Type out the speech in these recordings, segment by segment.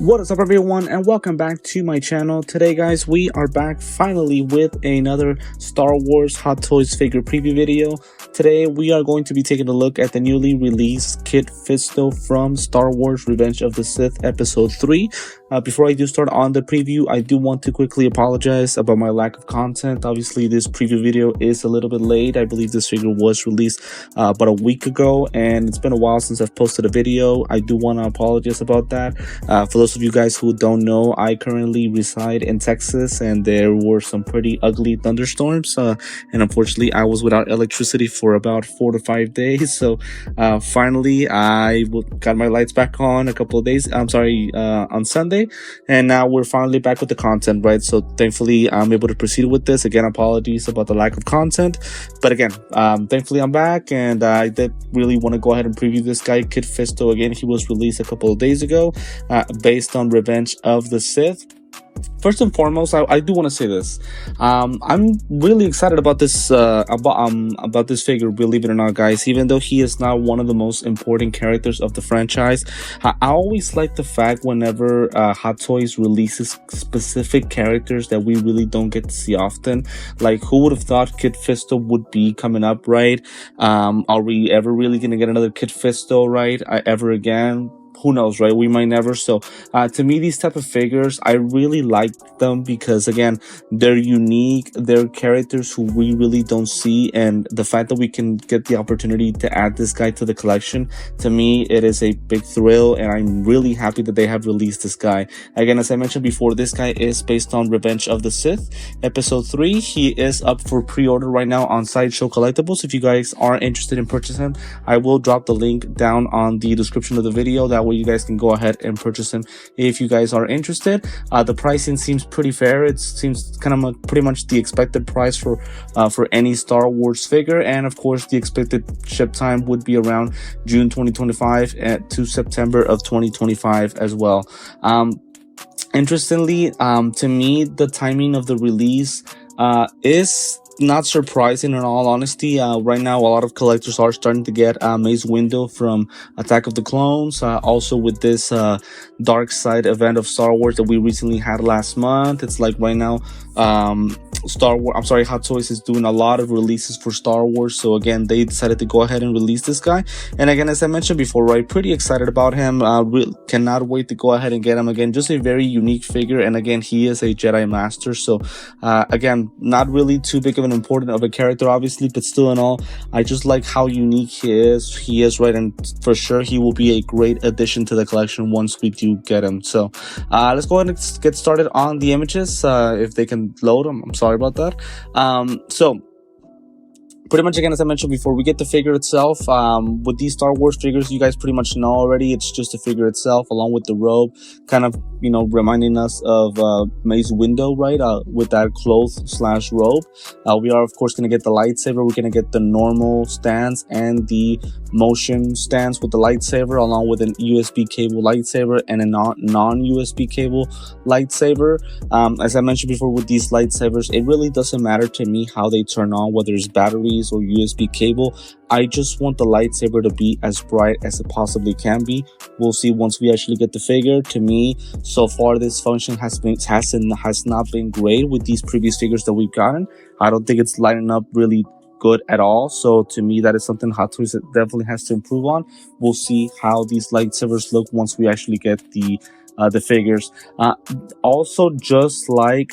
What is up, everyone, and welcome back to my channel. Today, guys, we are back finally with another Star Wars Hot Toys figure preview video. Today we are going to be taking a look at the newly released Kit Fisto from Star Wars Revenge of the Sith Episode 3. Before I do start on the preview, I do want to quickly apologize about my lack of content. Obviously, this preview video is a little bit late. I believe this figure was released about a week ago, and it's been a while since I've posted a video. I do want to apologize about that. For those of you guys who don't know, I currently reside in Texas, and there were some pretty ugly thunderstorms, and unfortunately I was without electricity for about 4 to 5 days. So finally I got my lights back on a couple of days, on Sunday, and now we're finally back with the content, right? So thankfully I'm able to proceed with this. Again, apologies about the lack of content, but again, thankfully I'm back, and I did really want to go ahead and preview this guy, Kit Fisto. Again, he was released a couple of days ago, based on Revenge of the Sith. First and foremost, I do want to say this. I'm really excited about this about this figure, believe it or not, guys. Even though he is not one of the most important characters of the franchise, I always like the fact whenever Hot Toys releases specific characters that we really don't get to see often. Like, who would have thought Kit Fisto would be coming up, right? Are we ever really gonna get another Kit Fisto, right? Ever again? Who knows, right? We might never. So to me, these type of figures, I really like them because, again, they're unique. They're characters who we really don't see, and the fact that we can get the opportunity to add this guy to the collection, to me, it is a big thrill, and I'm really happy that they have released this guy. Again, as I mentioned before, this guy is based on Revenge of the Sith Episode 3. He is up for pre-order right now on Sideshow Collectibles. If you guys are interested in purchasing him, I will drop the link down on the description of the video. That way you guys can go ahead and purchase him if you guys are interested. The pricing seems pretty fair. It seems kind of pretty much the expected price for any Star Wars figure, and of course the expected ship time would be around June 2025 to September of 2025 as well. Interestingly, to me, the timing of the release is not surprising, in all honesty. Right now, a lot of collectors are starting to get Mace Windu from Attack of the Clones. Also with this Dark Side event of Star Wars that we recently had last month. It's like right now, Hot Toys is doing a lot of releases for Star Wars. So again, they decided to go ahead and release this guy. And again, as I mentioned before, right, pretty excited about him. Cannot wait to go ahead and get him. Again, just a very unique figure. And again, he is a Jedi Master. So again, not really too big of an important of a character, obviously, but still in all, I just like how unique he is, right? And for sure he will be a great addition to the collection once we do get him. So let's go ahead and get started on the images, if they can load them. I'm sorry about that. So pretty much, again, as I mentioned before, we get the figure itself. With these Star Wars figures, you guys pretty much know already, it's just a figure itself along with the robe, kind of, you know, reminding us of Mace Windu, right? With that cloth/robe. We are, of course, going to get the lightsaber. We're going to get the normal stance and the motion stance with the lightsaber, along with an USB cable lightsaber and a non-USB cable lightsaber. As I mentioned before, with these lightsabers, it really doesn't matter to me how they turn on, whether it's batteries or USB cable. I just want the lightsaber to be as bright as it possibly can be. We'll see once we actually get the figure. To me, so far, this function has not been great with these previous figures that we've gotten. I don't think it's lighting up really good at all. So to me, that is something Hot Toys definitely has to improve on. We'll see how these lightsabers look once we actually get the figures. Also, just like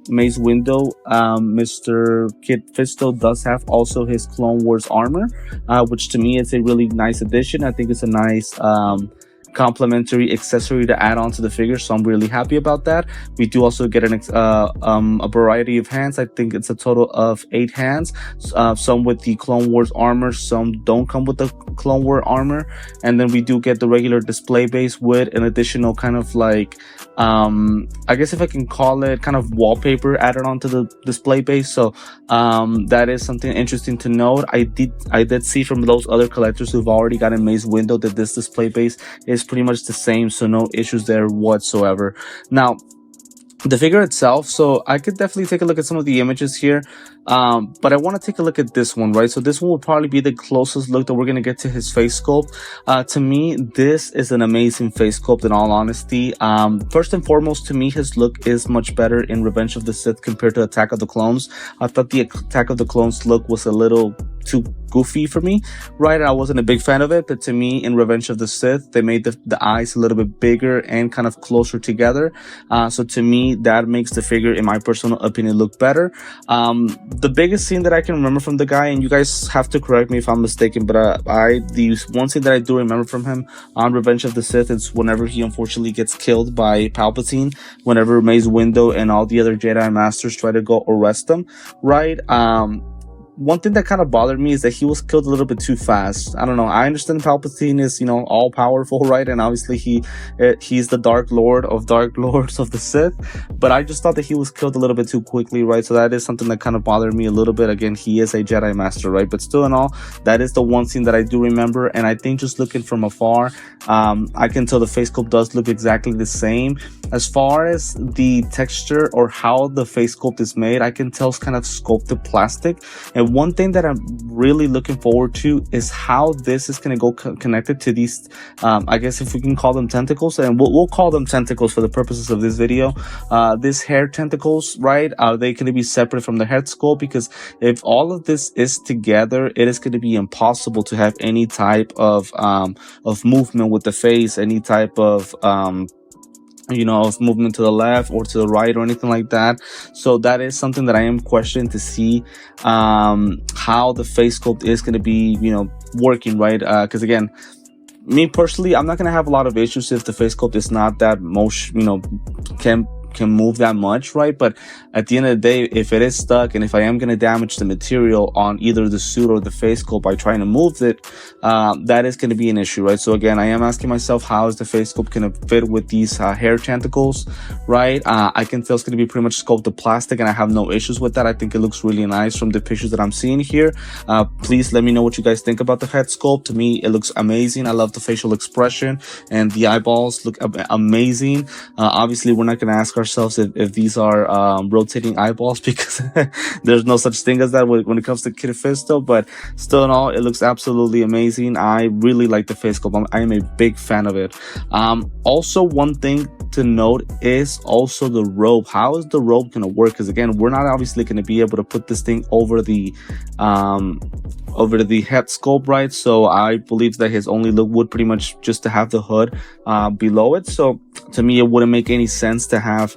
Mace Windu, Mr. Kit Fisto does have also his Clone Wars armor, which to me is a really nice addition. I think it's a nice complementary accessory to add on to the figure, so I'm really happy about that. We do also get a variety of hands. I think it's a total of 8 hands, some with the Clone Wars armor, some don't come with the Clone Wars armor, and then we do get the regular display base with an additional kind of like I guess if I can call it kind of wallpaper added onto the display base. So that is something interesting to note. I did see from those other collectors who've already gotten Mace Windu that this display base is pretty much the same, so no issues there whatsoever. Now, the figure itself, so I could definitely take a look at some of the images here. But I want to take a look at this one, right? So this one will probably be the closest look that we're going to get to his face sculpt. To me, this is an amazing face sculpt, in all honesty. First and foremost, to me, his look is much better in Revenge of the Sith compared to Attack of the Clones. I thought the Attack of the Clones look was a little too goofy for me, right? I wasn't a big fan of it, but to me, in Revenge of the Sith, they made the eyes a little bit bigger and kind of closer together. So to me, that makes the figure, in my personal opinion, look better. The biggest scene that I can remember from the guy, and you guys have to correct me if I'm mistaken, but the one scene that I do remember from him on Revenge of the Sith is whenever he unfortunately gets killed by Palpatine, whenever Mace Windu and all the other Jedi Masters try to go arrest him, right? One thing that kind of bothered me is that he was killed a little bit too fast. I don't know. I understand Palpatine is, all powerful, right? And obviously he's the Dark Lord of Dark Lords of the Sith. But I just thought that he was killed a little bit too quickly, right? So that is something that kind of bothered me a little bit. Again, he is a Jedi Master, right? But still in all, that is the one scene that I do remember. And I think just looking from afar, I can tell the face sculpt does look exactly the same. As far as the texture or how the face sculpt is made, I can tell it's kind of sculpted plastic. And one thing that I'm really looking forward to is how this is going to go connected to these, I guess if we can call them tentacles, and we'll call them tentacles for the purposes of this video. These hair tentacles, right? Are they going to be separate from the head sculpt? Because if all of this is together, it is going to be impossible to have any type of movement with the face, any type of of movement to the left or to the right or anything like that. So that is something that I am questioning to see how the face sculpt is going to be working, right? Because again, me personally, I'm not going to have a lot of issues if the face sculpt is not that can move that much, right? But at the end of the day, if it is stuck and if I am going to damage the material on either the suit or the face sculpt by trying to move it, that is going to be an issue, right? So again, I am asking myself, how is the face sculpt going to fit with these hair tentacles, right? I can tell it's going to be pretty much sculpted plastic, and I have no issues with that. I think it looks really nice from the pictures that I'm seeing here. Please let me know what you guys think about the head sculpt. To me, it looks amazing. I love the facial expression, and the eyeballs look amazing. Obviously, we're not going to ask ourselves if these are rotating eyeballs, because there's no such thing as that when it comes to Kid Fisto. But still in all, it looks absolutely amazing. I really like the face sculpt. I am a big fan of it. Also, one thing to note is also the robe. How is the robe going to work? Because again, we're not obviously going to be able to put this thing over the head sculpt, right? So I believe that his only look would pretty much just to have the hood below it. So to me, it wouldn't make any sense to have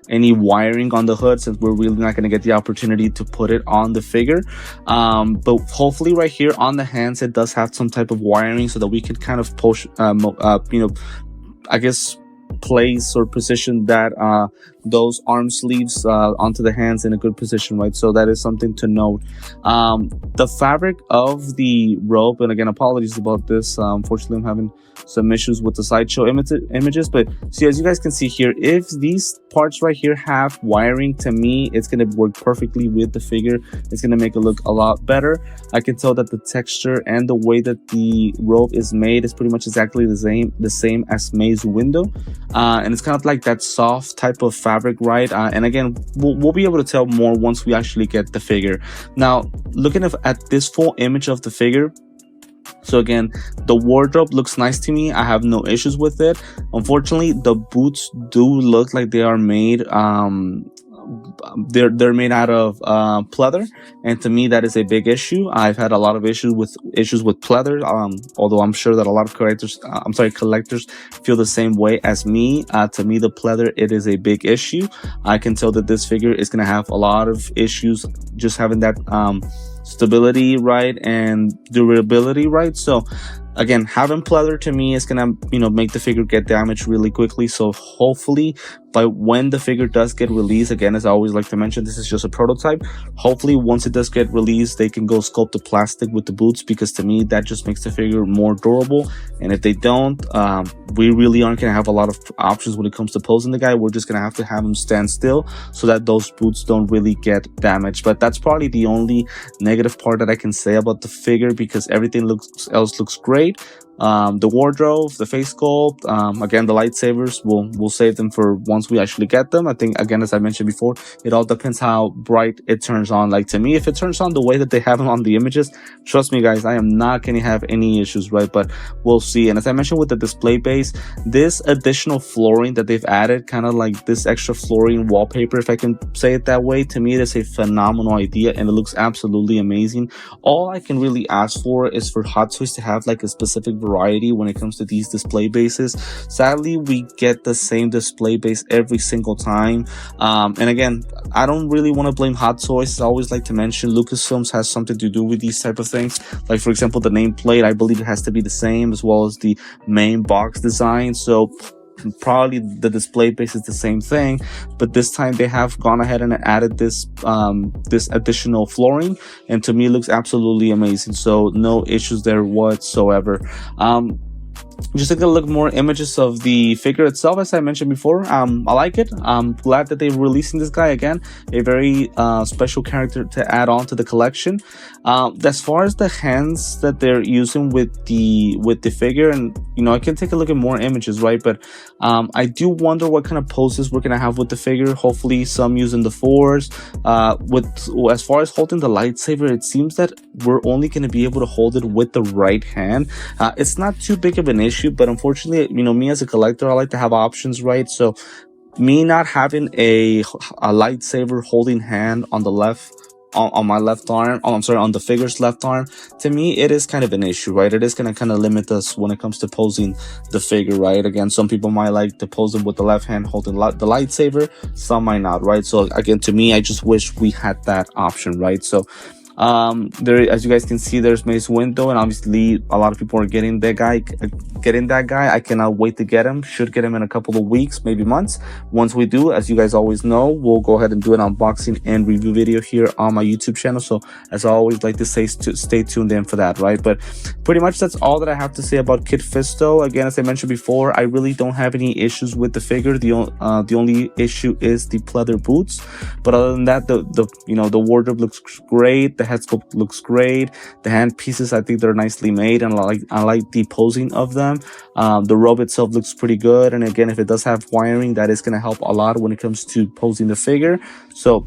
any wiring on the hood, since we're really not going to get the opportunity to put it on the figure. But hopefully right here on the hands, it does have some type of wiring so that we could kind of push, I guess, place or position that those arm sleeves onto the hands in a good position, right? So that is something to note. The fabric of the robe, and again, apologies about this, unfortunately I'm having some issues with the slideshow images, but see, as you guys can see here, if these parts right here have wiring, to me it's going to work perfectly with the figure. It's going to make it look a lot better. I can tell that the texture and the way that the robe is made is pretty much exactly the same as Mace Windu, and it's kind of like that soft type of fabric, right? And again, we'll be able to tell more once we actually get the figure. Now, looking at this full image of the figure, so again, the wardrobe looks nice to me. I have no issues with it. Unfortunately, the boots do look like they are made they're made out of pleather, and to me that is a big issue. I've had a lot of issues with pleather, although I'm sure that a lot of collectors feel the same way as me. To me, the pleather, it is a big issue. I can tell that this figure is going to have a lot of issues just having that stability, right, and durability, right? So again, having pleather to me is gonna make the figure get damaged really quickly. So hopefully by when the figure does get released, again, as I always like to mention, this is just a prototype. Hopefully once it does get released, they can go sculpt the plastic with the boots, because to me that just makes the figure more durable. And if they don't, we really aren't gonna have a lot of options when it comes to posing the guy. We're just gonna have to have him stand still so that those boots don't really get damaged. But that's probably the only negative part that I can say about the figure, because everything else looks great. The wardrobe, the face sculpt, again, the lightsabers, we'll save them for once we actually get them. I think, again, as I mentioned before, it all depends how bright it turns on. Like, to me, if it turns on the way that they have them on the images, trust me, guys, I am not going to have any issues, right? But we'll see. And as I mentioned with the display base, this additional flooring that they've added, kind of like this extra flooring wallpaper, if I can say it that way, to me, it is a phenomenal idea, and it looks absolutely amazing. All I can really ask for is for Hot Toys to have like a specific variety when it comes to these display bases. Sadly, we get the same display base every single time, and again, I don't really want to blame Hot Toys. I always like to mention Lucasfilms has something to do with these type of things. Like, for example, the nameplate, I believe it has to be the same, as well as the main box design. So probably the display base is the same thing, but this time they have gone ahead and added this this additional flooring, and to me it looks absolutely amazing. So no issues there whatsoever. Just take a look more images of the figure itself. As I mentioned before, I like it. I'm glad that they're releasing this guy again, a very special character to add on to the collection. As far as the hands that they're using with the figure, and you know, I can take a look at more images, right? But I do wonder what kind of poses we're gonna have with the figure. Hopefully some using the Force. As far as holding the lightsaber, it seems that we're only gonna be able to hold it with the right hand. It's not too big of an issue, but unfortunately, you know, me as a collector, I like to have options, right? So me not having a lightsaber holding hand on the left, on my left arm, I'm sorry, on the figure's left arm, to me it is kind of an issue, right? It is going to kind of limit us when it comes to posing the figure, right? Again, some people might like to pose it with the left hand holding the lightsaber, some might not, right? So again, to me, I just wish we had that option, right? So there, as you guys can see, there's Mace Windu, and obviously a lot of people are getting that guy. I cannot wait to get him. Should get him in a couple of weeks, maybe months. Once we do, as you guys always know, we'll go ahead and do an unboxing and review video here on my YouTube channel. So as I always like to say, stay tuned in for that, right? But pretty much that's all that I have to say about Kit Fisto. Again, as I mentioned before, I really don't have any issues with the figure. The only issue is the pleather boots, but other than that, the wardrobe looks great. The head sculpt looks great. The hand pieces, I think they're nicely made, and I like the posing of them. The robe itself looks pretty good, and again, if it does have wiring, that is going to help a lot when it comes to posing the figure. So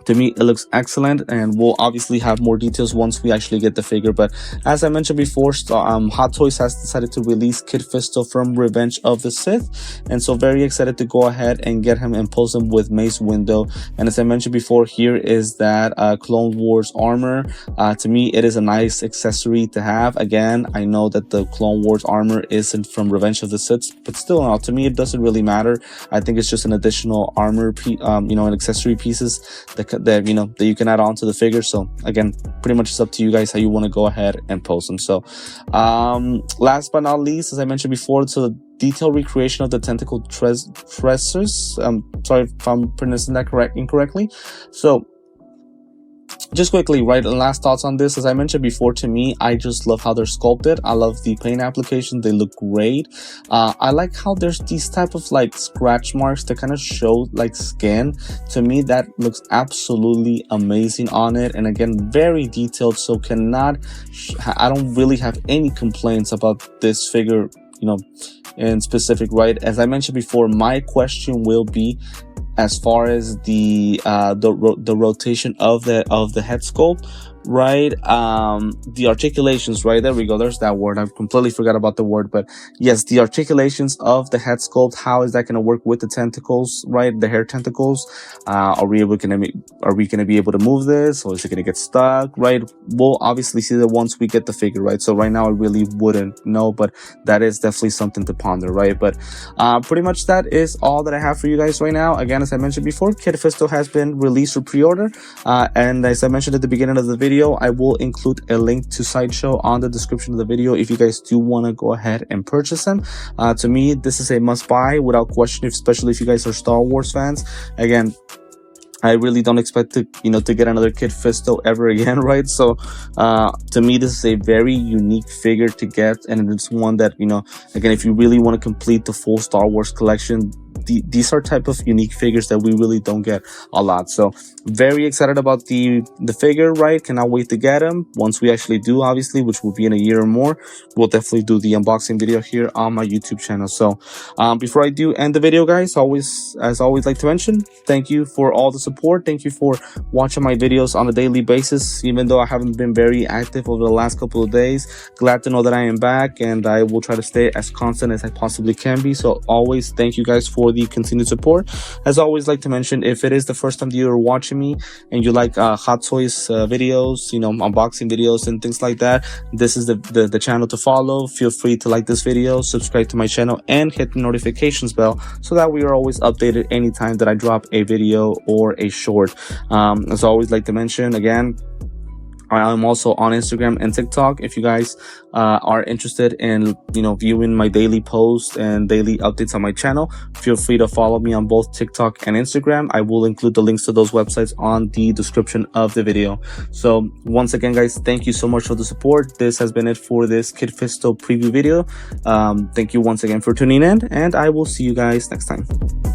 to me, it looks excellent, and we'll obviously have more details once we actually get the figure. But as I mentioned before, Hot Toys has decided to release Kit Fisto from Revenge of the Sith, and so very excited to go ahead and get him and pose him with Mace Windu. And as I mentioned before, here is that Clone Wars armor. To me, it is a nice accessory to have. Again, I know that the Clone Wars armor isn't from Revenge of the Sith, but still, to me, it doesn't really matter. I think it's just an additional armor, an accessory pieces that you can add on to the figure. So again, pretty much it's up to you guys how you want to go ahead and post them. So last but not least, as I mentioned before, so the detailed recreation of the tentacle tressers. Sorry if I'm pronouncing that incorrectly. So just quickly, right, and last thoughts on this. As I mentioned before, to me, I just love how they're sculpted. I love the paint application. They look great. I like how there's these type of like scratch marks that kind of show like skin. To me, that looks absolutely amazing on it, and again, very detailed. So I don't really have any complaints about this figure, in specific, right? As I mentioned before, my question will be, as far as the rotation of the head sculpt, right? The articulations, right? There we go. There's that word. I completely forgot about the word, but yes, the articulations of the head sculpt. How is that going to work with the tentacles, right? The hair tentacles. Are we going to be able to move this, or is it going to get stuck, right? We'll obviously see that once we get the figure, right? So right now I really wouldn't know, but that is definitely something to ponder, right? But pretty much that is all that I have for you guys right now. Again, as I mentioned before, Kit Fisto has been released for pre-order, and as I mentioned at the beginning of the video, I will include a link to Sideshow on the description of the video if you guys do want to go ahead and purchase them. To me, this is a must buy without question, especially if you guys are Star Wars fans. Again, I really don't expect to get another Kit Fisto ever again, right? So to me, this is a very unique figure to get, and it's one that, again, if you really want to complete the full Star Wars collection, these are type of unique figures that we really don't get a lot. So very excited about the figure, right? Cannot wait to get him. Once we actually do, obviously, which will be in a year or more, we'll definitely do the unboxing video here on my YouTube channel. So before I do end the video, guys, as always like to mention, thank you for all the support. Thank you for watching my videos on a daily basis, even though I haven't been very active over the last couple of days. Glad to know that I am back, and I will try to stay as constant as I possibly can be. So always thank you guys for the continued support. As always like to mention, if it is the first time that you're watching me and you like Hot Toys videos, unboxing videos and things like that, this is the channel to follow. Feel free to like this video, subscribe to my channel, and hit the notifications bell so that we are always updated anytime that I drop a video or a short. As always like to mention again, I'm also on Instagram and TikTok. If you guys are interested in viewing my daily posts and daily updates on my channel, feel free to follow me on both TikTok and Instagram. I will include the links to those websites on the description of the video. So once again, guys, thank you so much for the support. This has been it for this Kid Fisto preview video. Thank you once again for tuning in, and I will see you guys next time.